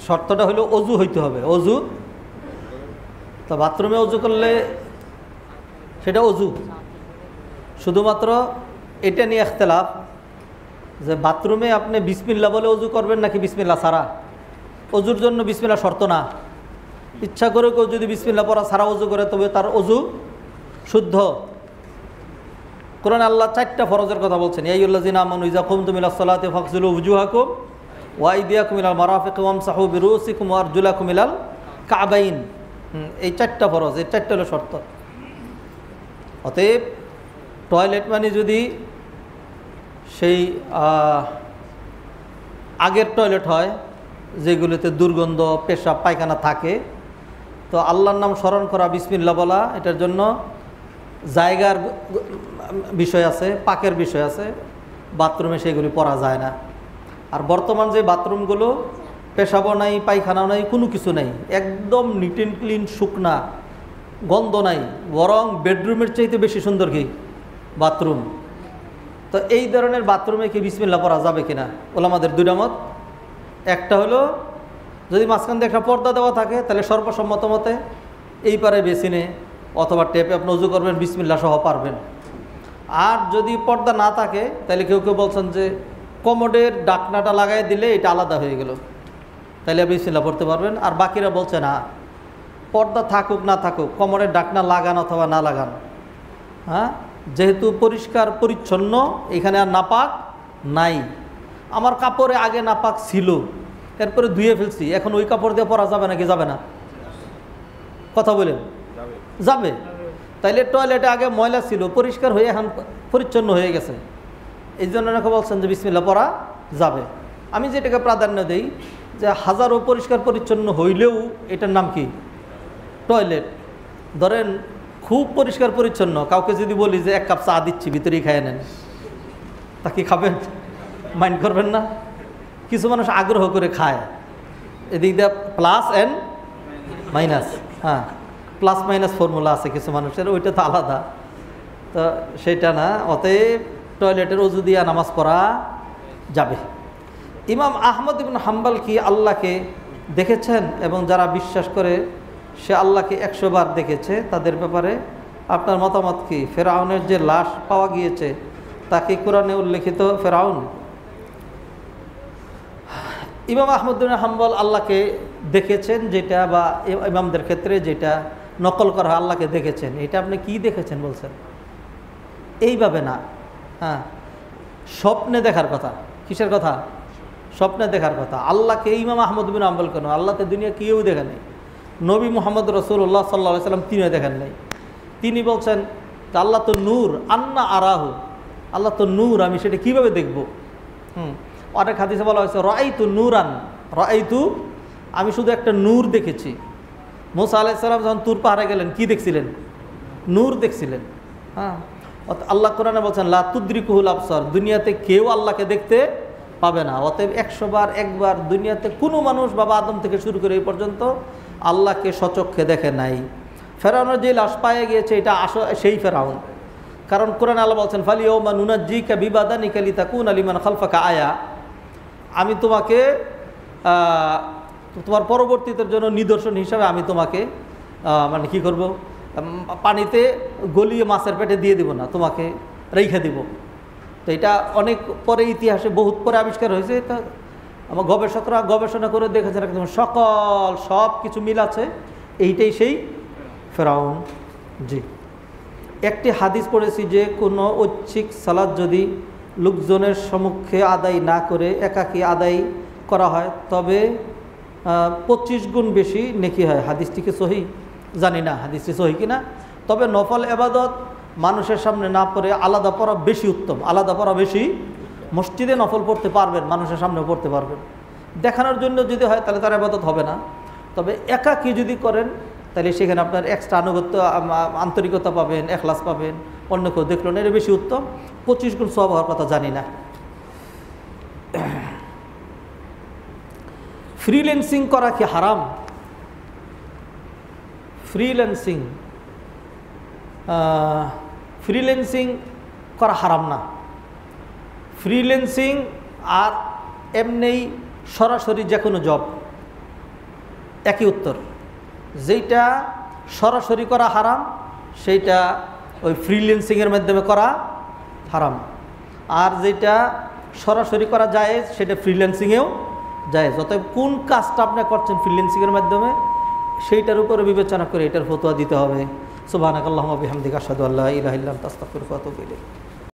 শর্তটা হলো অজু হইতে হবে। অজু তো বাথরুমে অজু করলে সেটা অজু, শুধুমাত্র এটা নিয়ে ইখতিলাফ যে বাথরুমে আপনি বিসমিল্লাহ বলে অজু করবেন নাকি বিসমিল্লাহ ছাড়া। অজুর জন্য বিসমিল্লাহ শর্ত না, ইচ্ছা করে কেউ যদি বিসমিল্লাহ পড়া ছাড়া অজু করে তবে তার অজু শুদ্ধ। কোরআনে আল্লাহ 4টা ফরজের কথা বলছেন, ইয়া আইয়ুহাল্লাযীনা আমানু ইযা কুমতুম ইলাস সালাতি ফাগসিলু ওয়ুজুহাকুম ওয়া আইদিয়াকুম ইলাল মারাফিকি ওয়ামসাহু বিরুসিকুম ওয়া আরজুলাকুম ইলাল কাবাইন। এই 4টা ফরজ, এই 4টা হলো শর্ত। অতএব টয়লেট মানে যদি সেই আগের টয়লেট হয় যেগুলোতে দুর্গন্ধ পেশাব পায়খানা থাকে, তো আল্লাহর নাম স্মরণ করা, বিসমিল্লাহ বলা, এটার জন্য জায়গার বিষয় আছে, পাকের বিষয় আছে, বাথরুমে সেগুলি পরা যায় না। আর বর্তমান যে বাথরুমগুলো পেশাবও নাই, পায়খানাও নাই, কোনো কিছু নাই, একদম নিট অ্যান্ড ক্লিন, শুকনা, গন্ধ নাই, বরং বেডরুমের চাইতে বেশি সুন্দর কি বাথরুম। তো এই ধরনের বাথরুমে কি বিসমিল্লাহ পড়া যাবে কিনা, ওলামাদের 2টা মত। একটা হলো যদি মাঝখান দিয়ে একটা পর্দা দেওয়া থাকে তাহলে সর্বসম্মত মতে এই পারে বেসিনে অথবা টেপে আপনি উজু করবেন, বিসমিল্লাহ সহ পারবেন। আর যদি পর্দা না থাকে তাহলে কেউ কেউ বলছেন যে কমোডের ডাকনাটা লাগাই দিলে এটা আলাদা হয়ে গেল, তাহলে বিসমিল্লাহ পড়তে পারবেন। আর বাকিরা বলছে না, পর্দা থাকুক না থাকুক, কমোডের ডাকনা লাগান অথবা না লাগান, হ্যাঁ, যেহেতু পরিষ্কার পরিচ্ছন্ন, এখানে আর নাপাক নাই। আমার কাপড়ে আগে নাপাক ছিল, এরপরে ধুয়ে ফেলছি, এখন ওই কাপড় দিয়ে পরা যাবে নাকি যাবে না? কথা বলেন, যাবে। তাইলে টয়লেটে আগে ময়লা ছিল, পরিষ্কার হয়ে এখন পরিচ্ছন্ন হয়ে গেছে, এই জন্য অনেকে বলছেন যে বিসমিল্লাহ পড়া যাবে। আমি যেটাকে প্রাধান্য দেই যে হাজারো পরিষ্কার পরিচ্ছন্ন হইলেও এটার নাম কি টয়লেট। ধরেন খুব পরিষ্কার পরিচ্ছন্ন, কাউকে যদি বলি যে 1 কাপ চা দিচ্ছি ভিতরেই খাইয়ে নেন, তা কি খাবেন? মাইন্ড করবেন না? কিছু মানুষ আগ্রহ করে খায়, এদিক দিয়ে প্লাস অ্যান্ড মাইনাস, হ্যাঁ, প্লাস মাইনাস ফর্মুলা আছে কিছু মানুষের, ওইটা তো আলাদা, তো সেটা না। অতএব টয়লেটের অজু দিয়া নামাজ পড়া যাবে। ইমাম আহমদ ইবনে হাম্বল কি আল্লাহকে দেখেছেন? এবং যারা বিশ্বাস করে সে আল্লাহকে 100 বার দেখেছে, তাদের ব্যাপারে আপনার মতামত কি? ফেরাউনের যে লাশ পাওয়া গিয়েছে তা কি কোরআনে উল্লেখিত ফেরাউন? ইমাম আহমদ ইবনে হাম্বল আল্লাহকে দেখেছেন, যেটা বা ইমামদের ক্ষেত্রে যেটা নকল করা হয় আল্লাহকে দেখেছেন, এটা আপনি কি দেখেছেন বলছেন? এইভাবে না, হ্যাঁ, স্বপ্নে দেখার কথা। কিসের কথা? স্বপ্নে দেখার কথা। আল্লাহকে ইমাম আহমদ ইবনে হাম্বল কেন? আল্লাহতে দুনিয়া কেউ দেখে নেই, নবী মুহাম্মদ রাসূলুল্লাহ সাল্লাল্লাহু আলাইহি সাল্লাম তিনিও দেখেন নাই। তিনি বলছেন আল্লাহ তো নূর, আন্না আরাহু, আল্লাহ তো নূর, আমি সেটা কিভাবে দেখব? অনেক হাদিসে বলা হয়েছে রাআইতু নূরান, রাআইতু, আমি শুধু একটা নূর দেখেছি। মুসা আলাইহিস সালাম যখন তুর পাহাড়ে গেলেন কি দেখছিলেন? নূর দেখছিলেন। হ্যাঁ, আল্লাহ কোরআনে বলছেন লা তুদরিকুহুল আবসার, দুনিয়াতে কেউ আল্লাহকে দেখতে পাবে না। অতএব 100 বার একবার দুনিয়াতে কোনো মানুষ বাবা আদম থেকে শুরু করে এই পর্যন্ত আল্লাহকে সচক্ষে দেখে নাই। ফেরাউনের যে লাশ পায়ে গিয়েছে এটা সেই ফেরাউন, কারণ কোরআন আল্লাহ বলছেন ফালিয়াউমা নুনাজ্জিকা বিবাদানিকা লিতাকুনা লিমান খালফাকা আয়া, আমি তোমাকে তোমার পরবর্তীদের জন্য নিদর্শন হিসাবে আমি তোমাকে মানে কি করব, পানিতে গলিয়ে মাছের পেটে দিয়ে দিব না, তোমাকে রেখে দিব। তো এটা অনেক পরে ইতিহাসে বহুত পরে আবিষ্কার হয়েছে। তা আমার গবেষকরা গবেষণা করে দেখেছেন একদম সব কিছু মিল আছে, এইটাই সেই ফেরাউন। জি, একটি হাদিস পড়েছি যে কোনো ঐচ্ছিক সালাত যদি লোকজনের সম্মুখে আদায় না করে একাকী আদায় করা হয় তবে 25 গুণ বেশি নেকি হয়। হাদিসটিকে সহি জানি না, হাদিসটি সহি কিনা, তবে নফল এবাদত মানুষের সামনে না পড়ে আলাদা পড়া বেশি উত্তম, আলাদা পড়া বেশি। মসজিদে নফল পড়তে পারবেন, মানুষের সামনেও পড়তে পারবেন, দেখানোর জন্য যদি হয় তাহলে তার ইবাদত হবে না। তবে একাকী যদি করেন তাহলে সেখানে আপনার এক্সট্রা আনুগত্য, আন্তরিকতা পাবেন, এখলাস পাবেন, অন্য কেউ দেখলো না, এটা বেশি উত্তম। 25 গুণ সওয়াব হওয়ার কথা জানি না। ফ্রিল্যান্সিং করা কি হারাম? ফ্রিল্যান্সিং করা হারাম না। ফ্রিল্যান্সিং আর এমনি সরাসরি যে কোনো জব, একই উত্তর। যেইটা সরাসরি করা হারাম সেইটা ওই ফ্রিল্যান্সিংয়ের মাধ্যমে করা হারাম, আর যেটা সরাসরি করা জায়েজ সেটা ফ্রিল্যান্সিংয়েও জায়েজ। অতএব কোন কাজটা আপনি করছেন ফ্রিল্যান্সিংয়ের মাধ্যমে সেইটার উপরে বিবেচনা করে এটার ফতোয়া দিতে হবে। সুবহানাকাল্লাহুম্মা বিহামদিকা আশহাদু আল্লা ইলাহা ইল্লা আনতা আস্তাগফিরুকা ওয়া আতুবু ইলাইক।